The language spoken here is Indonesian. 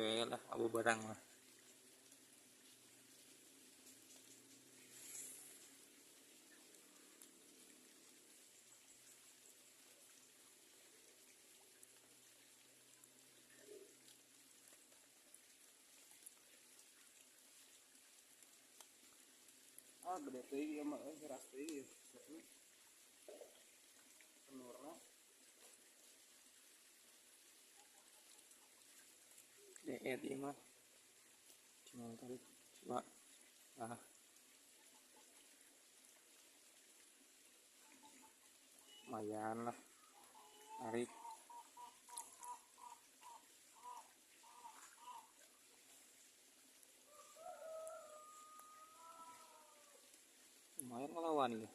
lah abu barang lah. Gede teuing ieu mah keras teuing ieu. Penurna Deet ieu mah cuma tadi coba ah lumayan lah tarik lumayan ngelawan ya.